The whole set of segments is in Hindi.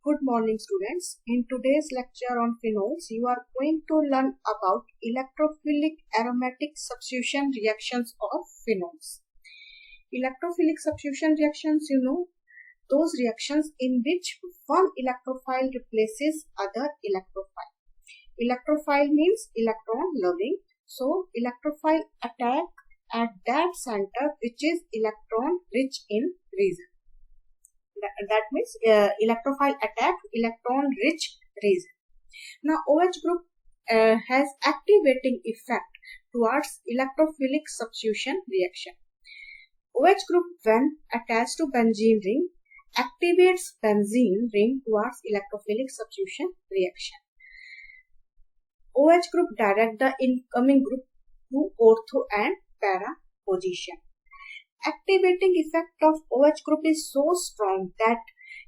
Good morning, students. In today's lecture on phenols, you are going to learn about electrophilic aromatic substitution reactions of phenols. Electrophilic substitution reactions, those reactions in which one electrophile replaces other electrophile. Electrophile means electron loving. So, electrophile attack at that center which is electron rich in region. That means electrophile attack electron rich region. Now OH group has activating effect towards electrophilic substitution reaction. OH group when attached to benzene ring activates benzene ring towards electrophilic substitution reaction. OH group direct the incoming group to ortho and para position. Activating effect of OH group is so strong that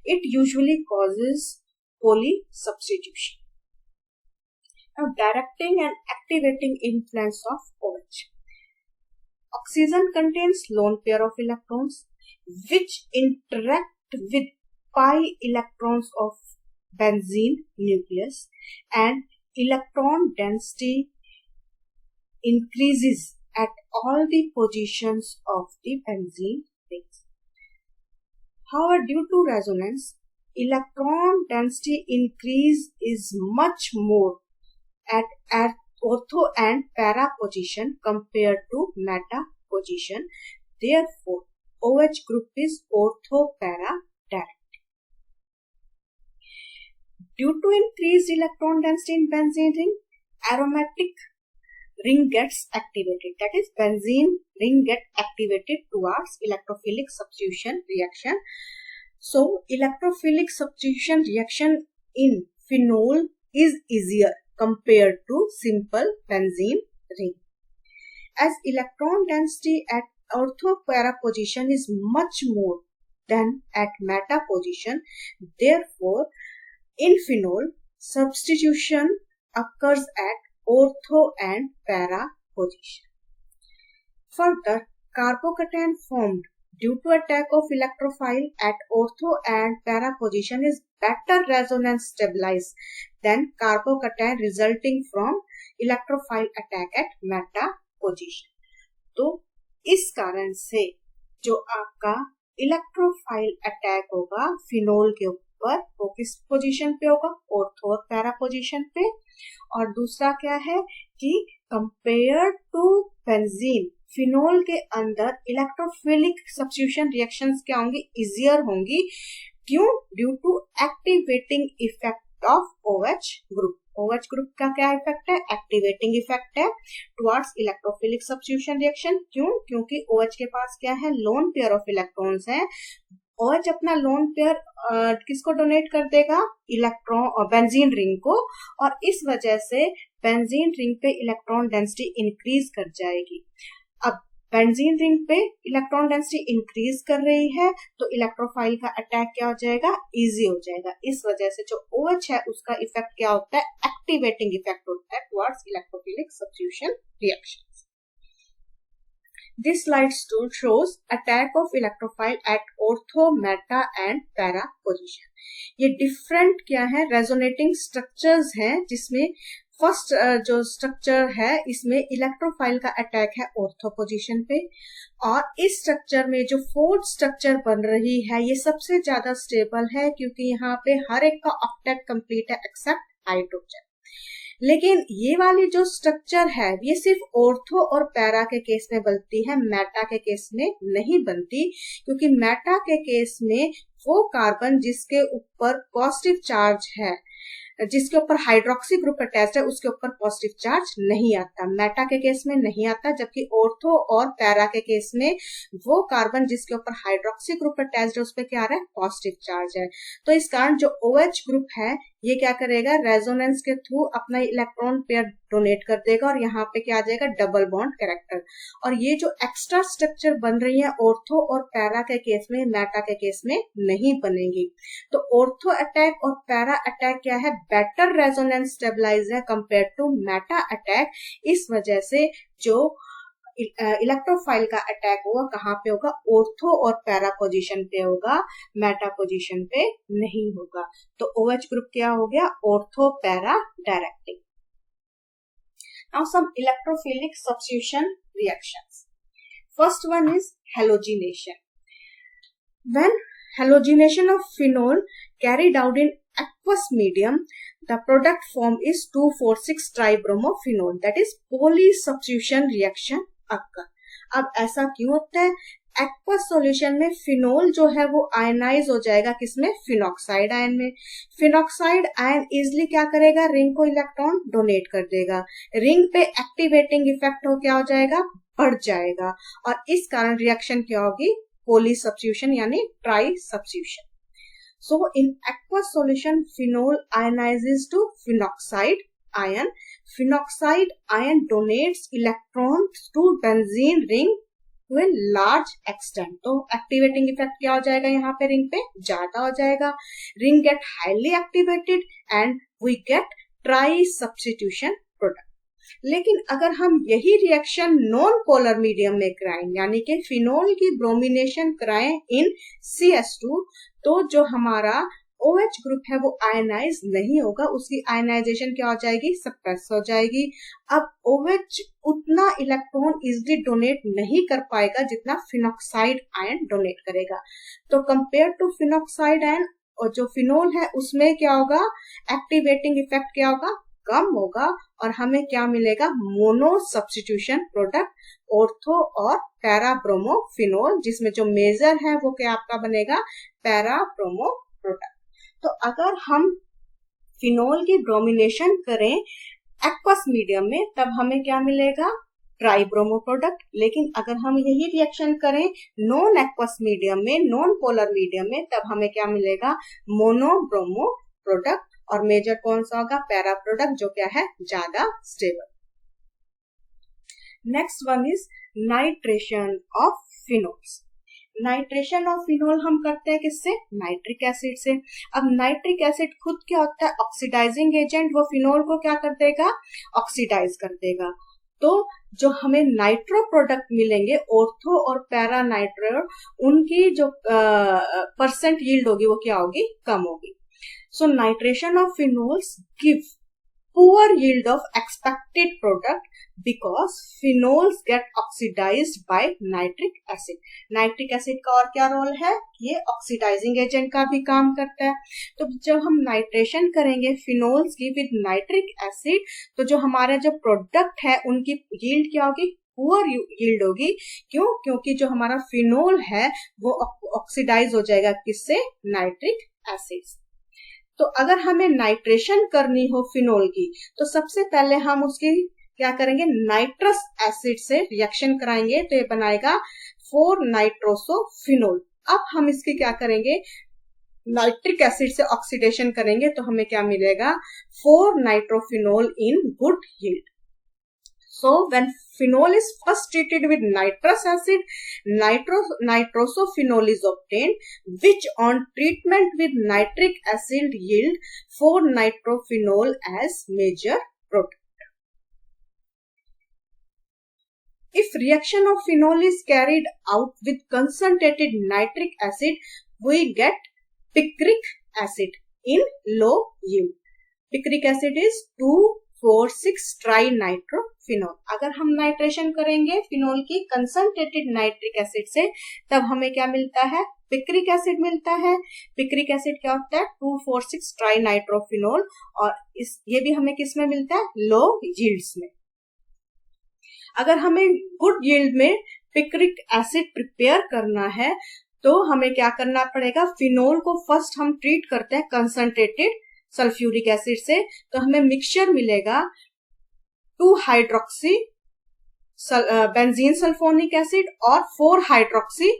it usually causes poly substitution. Now, directing and activating influence of OH. Oxygen contains lone pair of electrons which interact with pi electrons of benzene nucleus, and electron density increases at all the positions of the benzene rings. However, due to resonance, electron density increase is much more at ortho and para position compared to meta position. Therefore, OH group is ortho-para direct. Due to increased electron density in benzene ring, aromatic ring gets activated. That is, benzene ring get activated towards electrophilic substitution reaction. So, electrophilic substitution reaction in phenol is easier compared to simple benzene ring. As electron density at ortho-para position is much more than at meta position, therefore, in phenol, substitution occurs at ortho and para position. Further, carbocation formed due to attack of electrophile at ortho and para position is better resonance stabilized than carbocation resulting from electrophile attack at meta position. तो इस कारण से जो आपका इलेक्ट्रोफाइल अटैक होगा फिनोल के ऊपर वो किस पोजीशन पे होगा, ऑर्थो और पैरा पोजीशन पे। और दूसरा क्या है कि कंपेयर टू बेंजीन, फिनोल के अंदर इलेक्ट्रोफिलिक सब्स्टिट्यूशन रिएक्शंस क्या होंगी, इजियर होंगी। क्यों? Due to activating effect of OH group. OH group का क्या इफेक्ट है? एक्टिवेटिंग इफेक्ट है टुवर्ड्स इलेक्ट्रोफिलिक सब्स्टिट्यूशन रिएक्शन। क्यों? क्योंकि OH के पास क्या है, लोन पेयर ऑफ इलेक्ट्रॉन्स हैं। OH अपना लोन पेयर किसको डोनेट कर देगा? इलेक्ट्रॉन और बेंजीन रिंग को, और इस वजह से बेंजीन रिंग पे इलेक्ट्रॉन डेंसिटी इंक्रीज कर जाएगी। अब बेंजीन रिंग पे इलेक्ट्रॉन डेंसिटी इंक्रीज कर रही है तो इलेक्ट्रोफाइल का अटैक क्या हो जाएगा, इजी हो जाएगा। इस वजह से जो OH है उसका इफेक्ट क्या होता है, एक्टिवेटिंग इफेक्ट होता है towards electrophilic substitution reaction. This slide shows attack of electrophile at ortho, meta and para position. ये डिफरेंट क्या है, रेजोनेटिंग स्ट्रक्चर्स हैं, जिसमें फर्स्ट जो स्ट्रक्चर है इसमें इलेक्ट्रोफाइल का अटैक है ऑर्थो पोजीशन पे, और इस स्ट्रक्चर में जो फोर्थ स्ट्रक्चर बन रही है ये सबसे ज्यादा स्टेबल है क्योंकि यहाँ पे हर एक का ऑक्टेट कंप्लीट है एक्सेप्ट हाइड्रोजन। लेकिन ये वाली जो स्ट्रक्चर है ये सिर्फ ऑर्थो और पैरा के केस में बनती है, मेटा के केस में नहीं बनती, क्योंकि मेटा के केस में वो कार्बन जिसके ऊपर पॉजिटिव चार्ज है, जिसके ऊपर हाइड्रोक्सी ग्रुप अटैच्ड है, उसके ऊपर पॉजिटिव चार्ज नहीं आता, मेटा के केस में नहीं आता। जबकि ऑर्थो और पैरा के केस में वो कार्बन जिसके ऊपर हाइड्रोक्सी ग्रुप अटैच्ड है उस पर क्या आ रहा है, पॉजिटिव चार्ज है। तो इस कारण जो OH ग्रुप है ये क्या करेगा, रेजोनेंस के थ्रू अपना इलेक्ट्रॉन पेयर डोनेट कर देगा और यहाँ पे क्या आ जाएगा, डबल बॉन्ड कैरेक्टर। और ये जो एक्स्ट्रा स्ट्रक्चर बन रही है ऑर्थो और पैरा के केस में, मेटा के केस में नहीं बनेगी। तो ऑर्थो अटैक और पैरा अटैक क्या है, बेटर रेजोनेंस स्टेबलाइज है कंपेयर टू मेटा अटैक। इस वजह से जो इलेक्ट्रोफाइल का अटैक होगा कहाँ पे होगा, ऑर्थो और पैरा पोजीशन पे होगा, मेटा पोजीशन पे नहीं होगा। तो OH ग्रुप क्या हो गया, ortho para directing. Now some electrophilic substitution reactions. First one is halogenation. When halogenation of phenol carried out in aqueous medium, the product form is 2,4,6-tribromophenol, that is polysubstitution reaction occur. अब ऐसा क्यों होता है, एक्वस सॉल्यूशन में फिनोल जो है वो आयनाइज हो जाएगा किसमें, फिनॉक्साइड आयन में। फिनॉक्साइड आयन इजिली क्या करेगा, रिंग को इलेक्ट्रॉन डोनेट कर देगा, रिंग पे एक्टिवेटिंग इफेक्ट हो क्या हो जाएगा, बढ़ जाएगा, और इस कारण रिएक्शन क्या होगी, पोली सब्स्टिट्यूशन यानी tri substitution. So in aqueous solution phenol ionizes to phenoxide ion. Phenoxide ion donates electrons to benzene ring to a large extent. तो एक्टिवेटिंग इफेक्ट क्या हो जाएगा, यहाँ पे रिंग पे ज्यादा हो जाएगा, ring get highly activated and we get tri substitution product. लेकिन अगर हम यही रिएक्शन नॉन पोलर मीडियम में कराएं, यानी कि फिनोल की ब्रोमिनेशन कराएं इन CS2, तो जो हमारा OH ग्रुप है वो आयनाइज नहीं होगा, उसकी आयनाइजेशन क्या हो जाएगी, सप्रेस हो जाएगी। अब OH उतना इलेक्ट्रॉन इजिली डोनेट नहीं कर पाएगा जितना फिनॉक्साइड आयन डोनेट करेगा। तो कंपेयर टू फिनॉक्साइड आयन और जो फिनोल है उसमें क्या होगा, एक्टिवेटिंग इफेक्ट क्या होगा, कम होगा, और हमें क्या मिलेगा, मोनो सब्स्टिट्यूशन प्रोडक्ट, ऑर्थो और पैरा ब्रोमोफिनोल, जिसमें जो मेजर है वो क्या आपका बनेगा, पैरा ब्रोमो प्रोडक्ट। तो अगर हम फिनोल की ब्रोमिनेशन करें एक्वस मीडियम में तब हमें क्या मिलेगा, ट्राई ब्रोमो प्रोडक्ट। लेकिन अगर हम यही रिएक्शन करें नॉन एक्वस मीडियम में, नॉन पोलर मीडियम में, तब हमें क्या मिलेगा, मोनो ब्रोमो प्रोडक्ट, और मेजर कौन सा होगा, पैरा प्रोडक्ट, जो क्या है, ज्यादा stable. Next one is nitration of phenols. Nitration of phenol हम करते हैं किससे, नाइट्रिक एसिड से। अब नाइट्रिक एसिड खुद क्या होता है, ऑक्सीडाइजिंग एजेंट, वो फिनोल को क्या कर देगा, ऑक्सीडाइज कर देगा। तो जो हमें नाइट्रो प्रोडक्ट मिलेंगे, ऑर्थो और पैरा नाइट्रो, उनकी जो परसेंट यील्ड होगी वो क्या होगी, कम होगी। So nitration of phenols give poor yield of expected product because phenols get oxidized by nitric acid. Nitric acid का और क्या रोल है, ये ऑक्सीडाइजिंग एजेंट का भी काम करता है। तो जब हम नाइट्रेशन करेंगे फिनोल्स की विद नाइट्रिक एसिड, तो जो हमारा जो प्रोडक्ट है उनकी यील्ड क्या होगी, पुअर यील्ड होगी। क्यों, क्योंकि जो हमारा फिनोल है वो ऑक्सीडाइज हो जाएगा किससे, नाइट्रिक एसिड। तो अगर हमें नाइट्रेशन करनी हो फिनोल की, तो सबसे पहले हम उसकी क्या करेंगे, नाइट्रस एसिड से रिएक्शन कराएंगे, तो ये बनाएगा 4-नाइट्रोसोफिनोल। अब हम इसकी क्या करेंगे, नाइट्रिक एसिड से ऑक्सीडेशन करेंगे, तो हमें क्या मिलेगा, four nitrophenol in good yield. So when phenol is first treated with nitrous acid, nitrosophenol is obtained, which on treatment with nitric acid yield 4-nitrophenol as major product. If reaction of phenol is carried out with concentrated nitric acid, we get picric acid in low yield. Picric acid is 2,4,6-ट्राइनाइट्रोफिनोल। अगर हम नाइट्रेशन करेंगे फिनोल की कंसंट्रेटेड नाइट्रिक एसिड से, तब हमें क्या मिलता है, पिक्रिक एसिड मिलता है। पिक्रिक एसिड क्या होता है, 2,4,6-ट्राइनाइट्रोफिनोल, और ये भी हमें किस में मिलता है, लो यील्ड्स में। अगर हमें गुड यील्ड में पिक्रिक एसिड प्रिपेयर करना है, तो हमें क्या करना पड़ेगा, फिनोल को फर्स्ट हम ट्रीट करते हैं कंसंट्रेटेड सल्फ्यूरिक एसिड से, तो हमें मिक्सचर मिलेगा 2-हाइड्रोक्सी बेंजीन सल्फोनिक एसिड और 4-हाइड्रोक्सी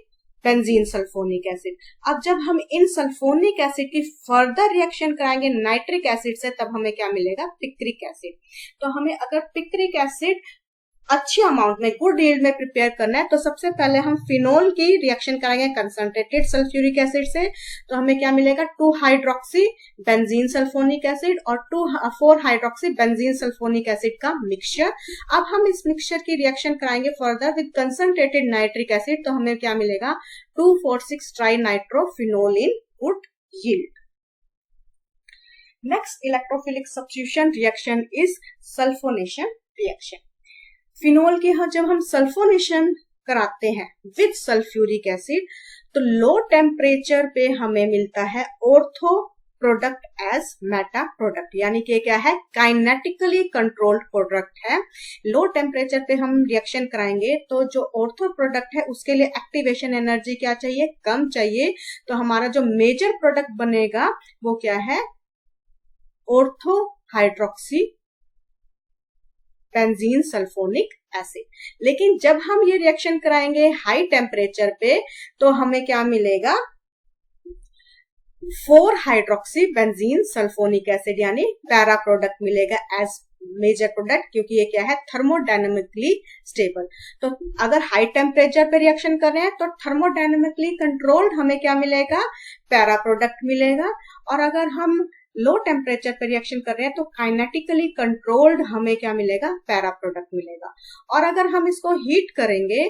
बेंजीन सल्फोनिक एसिड। अब जब हम इन सल्फोनिक एसिड की फर्दर रिएक्शन कराएंगे नाइट्रिक एसिड से, तब हमें क्या मिलेगा, पिक्रिक एसिड। तो हमें अगर पिक्रिक एसिड अच्छी अमाउंट में, गुड यील्ड में प्रिपेयर करना है, तो सबसे पहले हम फिनोल की रिएक्शन कराएंगे कंसंट्रेटेड सल्फ्यूरिक एसिड से। तो हमें क्या मिलेगा, 2 हाइड्रोक्सी बेंजीन सल्फोनिक एसिड और 4 हाइड्रोक्सी बेंजीन सल्फोनिक एसिड का मिक्सचर। अब हम इस मिक्सचर की रिएक्शन कराएंगे further with concentrated nitric acid. तो हमें क्या मिलेगा, 2,4,6 try nitrophenol in good yield. Next electrophilic substitution reaction is sulphonation reaction. Phenol के यहाँ जब हम सल्फोनेशन कराते हैं विद सल्फ्यूरिक एसिड, तो लो टेम्परेचर पे हमें मिलता है ortho product as meta product, यानी कि क्या है, काइनेटिकली कंट्रोल्ड प्रोडक्ट है। लो टेम्परेचर पे हम रिएक्शन कराएंगे तो जो ऑर्थो प्रोडक्ट है उसके लिए एक्टिवेशन एनर्जी क्या चाहिए, कम चाहिए। तो हमारा जो मेजर प्रोडक्ट बनेगा वो क्या है, ortho hydroxy benzene sulphonic acid. लेकिन जब हम ये रिएक्शन कराएंगे हाई टेम्परेचर पे तो हमें क्या मिलेगा, 4 हाइड्रोक्सी बेंजीन सल्फोनिक एसिड यानी पैरा प्रोडक्ट मिलेगा एज मेजर प्रोडक्ट, क्योंकि ये क्या है, थर्मोडायनेमिकली स्टेबल। तो अगर हाई टेम्परेचर पे रिएक्शन कर रहे हैं तो थर्मोडायनेमिकली कंट्रोल्ड हमें क्या मिलेगा, पैरा प्रोडक्ट मिलेगा। और अगर हम लो टेम्परेचर पर रिएक्शन कर रहे हैं तो काइनेटिकली कंट्रोल्ड हमें क्या मिलेगा, पैरा प्रोडक्ट मिलेगा। और अगर हम इसको हीट करेंगे,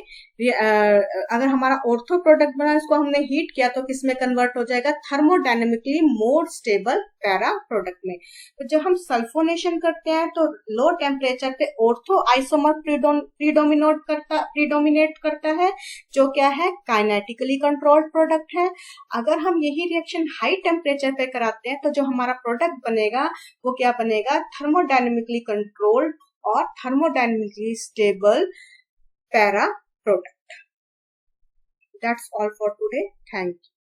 अगर हमारा ऑर्थो प्रोडक्ट बना इसको हमने हीट किया तो किसमें कन्वर्ट हो जाएगा, thermodynamically more stable para product में। तो जब हम सल्फोनेशन करते हैं तो लो टेम्परेचर पे ऑर्थो आइसोमर प्रीडोमिनेट करता है, जो क्या है, काइनेटिकली कंट्रोल्ड प्रोडक्ट है। अगर हम यही रिएक्शन हाई टेम्परेचर पे कराते हैं तो जो हमारा प्रोडक्ट बनेगा वो क्या बनेगा, थर्मोडायनेमिकली कंट्रोल्ड और thermodynamically stable para product. That's all for today. Thank you.